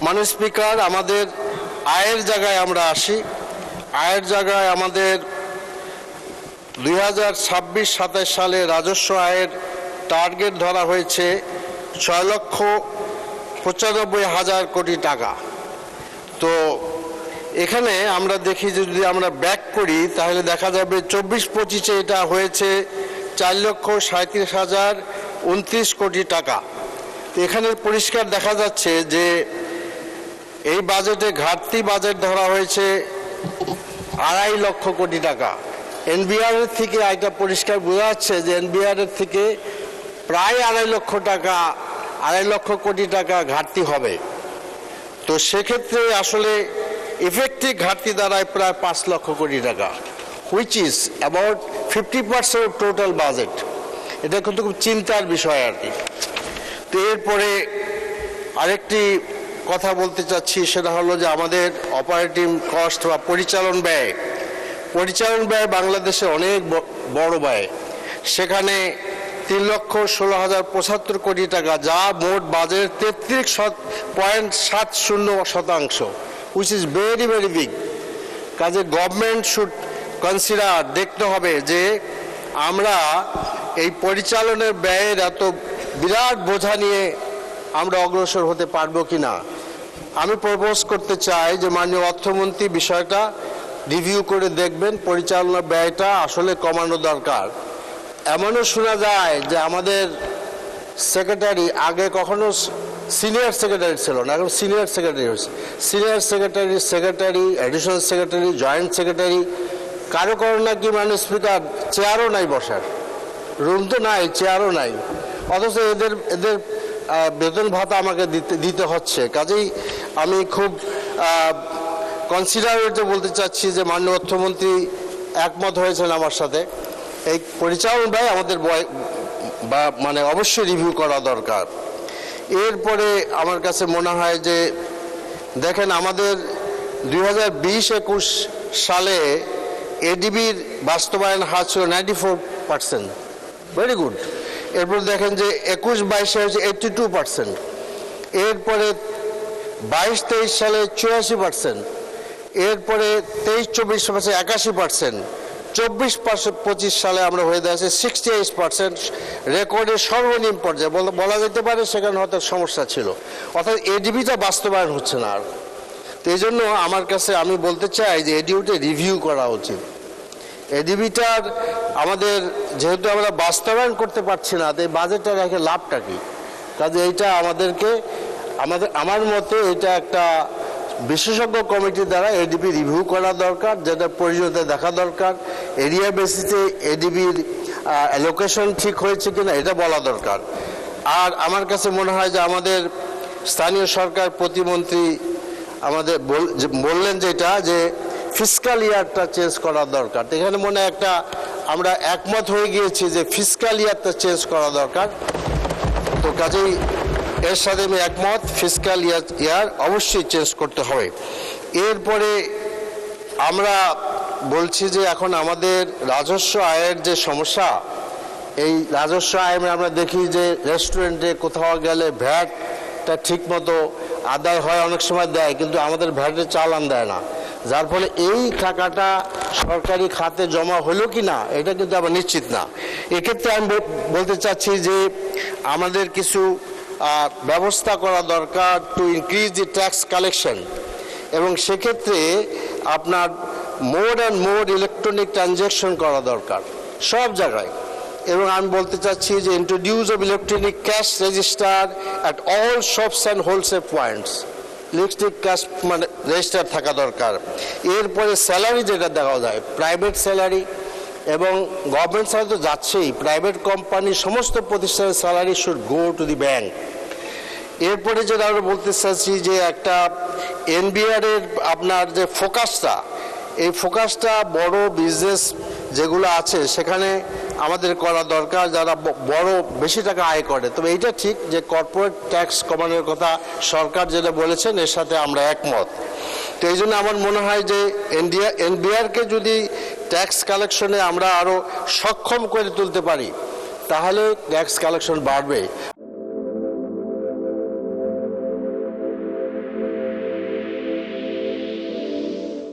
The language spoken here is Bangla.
মাননীয় স্পিকার, আমাদের আয়ের জায়গায় আমরা আসি। আয়ের জায়গায় আমাদের 2026-27 সালে রাজস্ব আয়ের টার্গেট ধরা হয়েছে 6,95,000 কোটি টাকা। তো এখানে আমরা দেখি যদি আমরা ব্যাক করি তাহলে দেখা যাবে 24-25-এ এটা হয়েছে 4,37,029 কোটি টাকা। তো এখানে পরিষ্কার দেখা যাচ্ছে যে এই বাজেটে ঘাটতি বাজেট ধরা হয়েছে 2.5 লক্ষ কোটি টাকা। এনবিআর এর থেকে এটা পরিষ্কার বোঝা যাচ্ছে যে এনবিআর এর থেকে প্রায় 2.5 লক্ষ কোটি টাকা ঘাটতি হবে। তো সেক্ষেত্রে আসলে ইফেক্টিভ ঘাটতি দাঁড়ায় প্রায় 5 লক্ষ কোটি টাকা, which is about 50% of total budget. এটা কিন্তু খুব চিন্তার বিষয় আর কি। তো এরপরে আরেকটি কথা বলতে চাচ্ছি, সেটা হলো যে আমাদের অপারেটিং কস্ট বা পরিচালন ব্যয় বাংলাদেশে অনেক বড় ব্যয়। সেখানে 3,16,075 কোটি টাকা, যা মোট বাজেটের 33.70%, which is very very big. কাজে গভর্নমেন্ট শুড কনসিডার, দেখতে হবে যে আমরা এই পরিচালনের ব্যয়ের এত বিরাট বোঝা নিয়ে আমরা অগ্রসর হতে পারবো কিনা। আমি প্রপোজ করতে চাই যে মাননীয় অর্থমন্ত্রী বিষয়টা রিভিউ করে দেখবেন, পরিচালনা ব্যয়টা আসলে কমানো দরকার। এমনও শোনা যায় যে আমাদের সেক্রেটারি, আগে কখনো সিনিয়র সেক্রেটারি ছিল না, এখন সিনিয়র সেক্রেটারি হয়েছে। Senior secretary, additional secretary, joint secretary, কারো নাকি মাননীয় স্পিকার চেয়ারও নাই বসার, রুম তো নাই, চেয়ারও নাই, অথচ এদের বেতন ভাতা আমাকে দিতে হচ্ছে। কাজেই আমি খুব কনসিডারেটে বলতে চাচ্ছি যে মাননীয় অর্থমন্ত্রী একমত হয়েছেন আমার সাথে, এই পরিচালন ব্যয় আমাদের মানে অবশ্যই রিভিউ করা দরকার। এরপরে আমার কাছে মনে হয় যে দেখেন, আমাদের 2020-21 সালে এডিবির বাস্তবায়ন হার ছিল 94%, ভেরি গুড। এরপর দেখেন যে 21-22 হয়েছে 82%, এরপরে 22-23 সালে 84%, এরপরে 23-24 81%, 24-25 সালে আমরা হয়ে যাচ্ছে 68%, রেকর্ডের সর্বনিম্ন পর্যায়ে বলা যেতে পারে। সেখানে হয়তো সমস্যা ছিল, অর্থাৎ এডিবিটা বাস্তবায়ন হচ্ছে না আর। তো এই জন্য আমার কাছে আমি বলতে চাই যে এডিবিটা রিভিউ করা উচিত। এডিবিটার আমাদের যেহেতু আমরা বাস্তবায়ন করতে পারছি না, তো এই বাজেটটা রেখে লাভটা কি? কাজে এইটা আমাদেরকে আমার মতে এটা একটা বিশেষজ্ঞ কমিটির দ্বারা এডিবি রিভিউ করা দরকার, যেটা প্রয়োজনীয়তা দেখা দরকার। এরিয়া বেসিসে এডিবির অ্যালোকেশন ঠিক হয়েছে কিনা এটা বলা দরকার। আর আমার কাছে মনে হয় যে আমাদের স্থানীয় সরকার প্রতিমন্ত্রী আমাদের বললেন যেটা যে ফিসকাল ইয়ারটা চেঞ্জ করা দরকার। এখানে মনে একটা আমরা একমত হয়ে গিয়েছি যে ফিসকাল ইয়ারটা চেঞ্জ করা দরকার। তো কাজেই এর সাথে আমি একমত, ফিসকাল ইয়ার অবশ্যই চেঞ্জ করতে হবে। এরপরে আমরা বলছি যে এখন আমাদের রাজস্ব আয়ের যে সমস্যা, এই রাজস্ব আয় আমরা দেখি যে রেস্টুরেন্টে কোথাও গেলে ভ্যাটটা ঠিক মতো আদায় হয়, অনেক সময় দেয়, কিন্তু আমাদের ভ্যাটের চালান দেয় না, যার ফলে এই টাকাটা সরকারি খাতে জমা হলো কি না এটা কিন্তু আবার নিশ্চিত না। এক্ষেত্রে আমি বলতে চাচ্ছি যে আমাদের কিছু ব্যবস্থা করা দরকার to increase the tax collection, এবং সেক্ষেত্রে আপনার more and more electronic transaction করা দরকার সব জায়গায়। এবং আমি বলতে চাচ্ছি যে introduce of electronic cash register at all shops and wholesale points, electric cash মানে রেজিস্টার থাকা দরকার। এরপরে স্যালারি যেটা দেখা যায়, প্রাইভেট স্যালারি এবং গভর্নমেন্ট স্যালারি তো যাচ্ছেই, প্রাইভেট কোম্পানি সমস্ত প্রতিষ্ঠানের salary should go to the bank. এরপরে যেটা আমরা বলতে চাচ্ছি যে একটা এনবিআর-এর আপনার যে ফোকাসটা, এই ফোকাসটা বড় বিজনেস যেগুলো আছে সেখানে আমাদের করা দরকার, যারা বড় বেশি টাকা আয় করে। তবে এইটা ঠিক যে কর্পোরেট ট্যাক্স কমানোর কথা সরকার যেটা বলেছেন এর সাথে আমরা একমত। তো এই জন্য আমার মনে হয় যে এনবিআরকে যদি ট্যাক্স কালেকশনে আমরা আরও সক্ষম করে তুলতে পারি তাহলে ট্যাক্স কালেকশন বাড়বে।